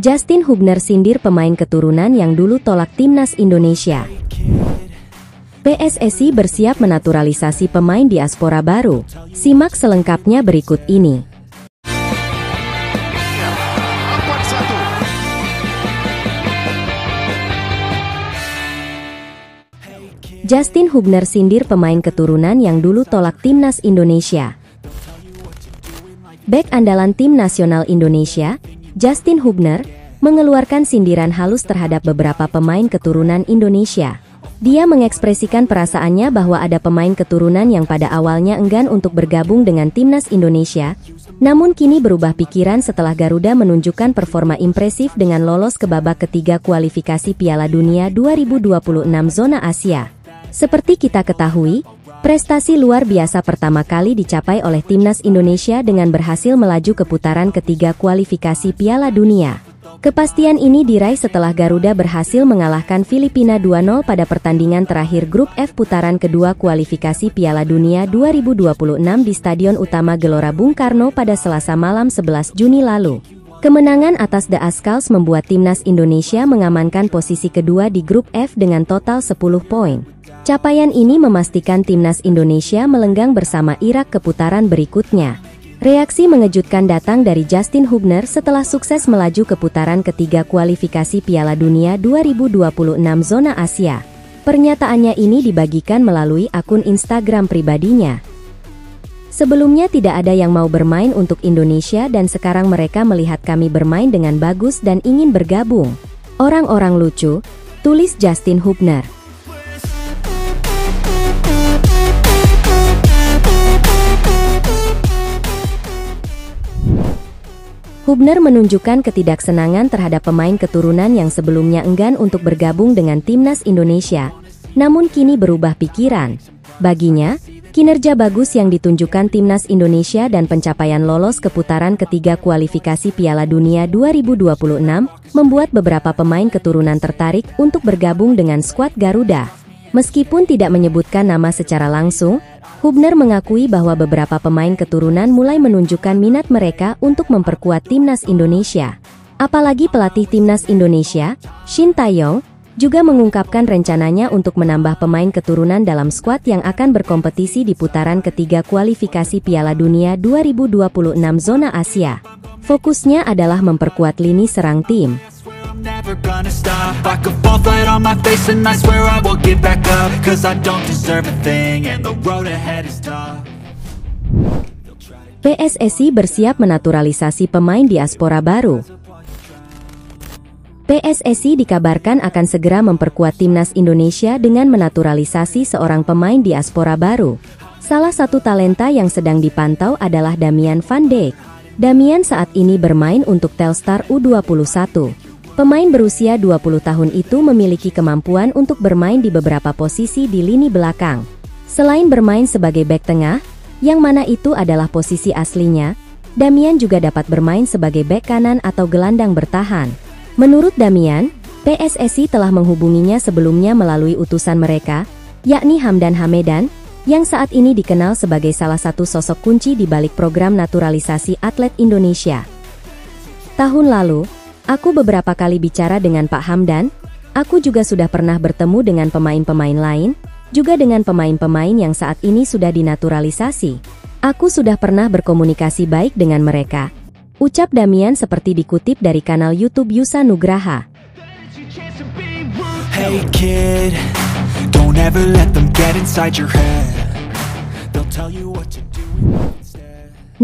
Justin Hubner sindir pemain keturunan yang dulu tolak timnas Indonesia. PSSI bersiap menaturalisasi pemain diaspora baru. Simak selengkapnya berikut ini. Justin Hubner sindir pemain keturunan yang dulu tolak timnas Indonesia. Bek andalan tim nasional Indonesia, Justin Hubner, mengeluarkan sindiran halus terhadap beberapa pemain keturunan Indonesia. Dia mengekspresikan perasaannya bahwa ada pemain keturunan yang pada awalnya enggan untuk bergabung dengan timnas Indonesia, namun kini berubah pikiran setelah Garuda menunjukkan performa impresif dengan lolos ke babak ketiga kualifikasi Piala Dunia 2026 zona Asia. Seperti kita ketahui, prestasi luar biasa pertama kali dicapai oleh timnas Indonesia dengan berhasil melaju ke putaran ketiga kualifikasi Piala Dunia. Kepastian ini diraih setelah Garuda berhasil mengalahkan Filipina 2-0 pada pertandingan terakhir grup F putaran kedua kualifikasi Piala Dunia 2026 di Stadion Utama Gelora Bung Karno pada Selasa malam 11 Juni lalu. Kemenangan atas The Azkals membuat timnas Indonesia mengamankan posisi kedua di grup F dengan total 10 poin. Capaian ini memastikan timnas Indonesia melenggang bersama Irak ke putaran berikutnya. Reaksi mengejutkan datang dari Justin Hubner setelah sukses melaju ke putaran ketiga kualifikasi Piala Dunia 2026 zona Asia. Pernyataannya ini dibagikan melalui akun Instagram pribadinya. Sebelumnya tidak ada yang mau bermain untuk Indonesia dan sekarang mereka melihat kami bermain dengan bagus dan ingin bergabung. Orang-orang lucu, tulis Justin Hubner. Hubner menunjukkan ketidaksenangan terhadap pemain keturunan yang sebelumnya enggan untuk bergabung dengan timnas Indonesia, namun kini berubah pikiran. Baginya, kinerja bagus yang ditunjukkan timnas Indonesia dan pencapaian lolos ke putaran ketiga kualifikasi Piala Dunia 2026 membuat beberapa pemain keturunan tertarik untuk bergabung dengan skuad Garuda. Meskipun tidak menyebutkan nama secara langsung, Hubner mengakui bahwa beberapa pemain keturunan mulai menunjukkan minat mereka untuk memperkuat timnas Indonesia. Apalagi pelatih timnas Indonesia, Shin Tae-yong, juga mengungkapkan rencananya untuk menambah pemain keturunan dalam skuad yang akan berkompetisi di putaran ketiga kualifikasi Piala Dunia 2026 zona Asia. Fokusnya adalah memperkuat lini serang tim. Never gonna stop. I could fall flat on my face and I swear I won't get back up. Cause I don't deserve a thing and the road ahead is tough. PSSI bersiap menaturalisasi pemain diaspora baru. PSSI dikabarkan akan segera memperkuat timnas Indonesia dengan menaturalisasi seorang pemain diaspora baru. Salah satu talenta yang sedang dipantau adalah Damian van Dijk. Damian saat ini bermain untuk Telstar U21. Pemain berusia 20 tahun itu memiliki kemampuan untuk bermain di beberapa posisi di lini belakang. Selain bermain sebagai bek tengah, yang mana itu adalah posisi aslinya, Damian juga dapat bermain sebagai bek kanan atau gelandang bertahan. Menurut Damian, PSSI telah menghubunginya sebelumnya melalui utusan mereka, yakni Hamdan Hamedan, yang saat ini dikenal sebagai salah satu sosok kunci di balik program naturalisasi atlet Indonesia. Tahun lalu, aku beberapa kali bicara dengan Pak Hamdan, aku juga sudah pernah bertemu dengan pemain-pemain lain, juga dengan pemain-pemain yang saat ini sudah dinaturalisasi. Aku sudah pernah berkomunikasi baik dengan mereka. Ucap Damian seperti dikutip dari kanal YouTube Yusa Nugraha. Hey kid, don't ever let them get inside your head. They'll tell you what to do.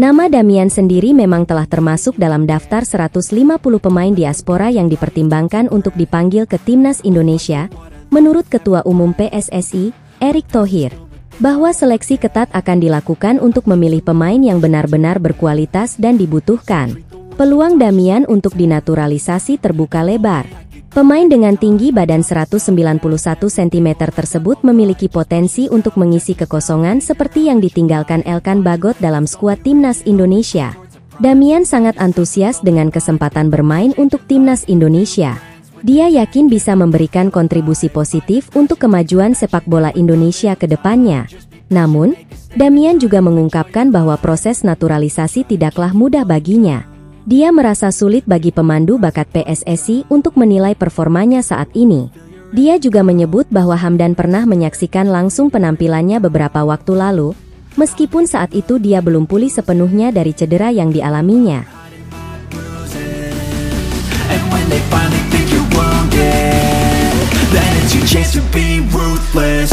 Nama Damian sendiri memang telah termasuk dalam daftar 150 pemain diaspora yang dipertimbangkan untuk dipanggil ke timnas Indonesia, menurut Ketua Umum PSSI, Erick Thohir, bahwa seleksi ketat akan dilakukan untuk memilih pemain yang benar-benar berkualitas dan dibutuhkan. Peluang Damian untuk dinaturalisasi terbuka lebar. Pemain dengan tinggi badan 191 cm tersebut memiliki potensi untuk mengisi kekosongan seperti yang ditinggalkan Elkan Bagot dalam skuad timnas Indonesia. Damian sangat antusias dengan kesempatan bermain untuk timnas Indonesia. Dia yakin bisa memberikan kontribusi positif untuk kemajuan sepak bola Indonesia ke depannya. Namun, Damian juga mengungkapkan bahwa proses naturalisasi tidaklah mudah baginya. Dia merasa sulit bagi pemandu bakat PSSI untuk menilai performanya saat ini. Dia juga menyebut bahwa Hamdan pernah menyaksikan langsung penampilannya beberapa waktu lalu, meskipun saat itu dia belum pulih sepenuhnya dari cedera yang dialaminya. And when they finally think you're wounded, then it's your chance to be ruthless.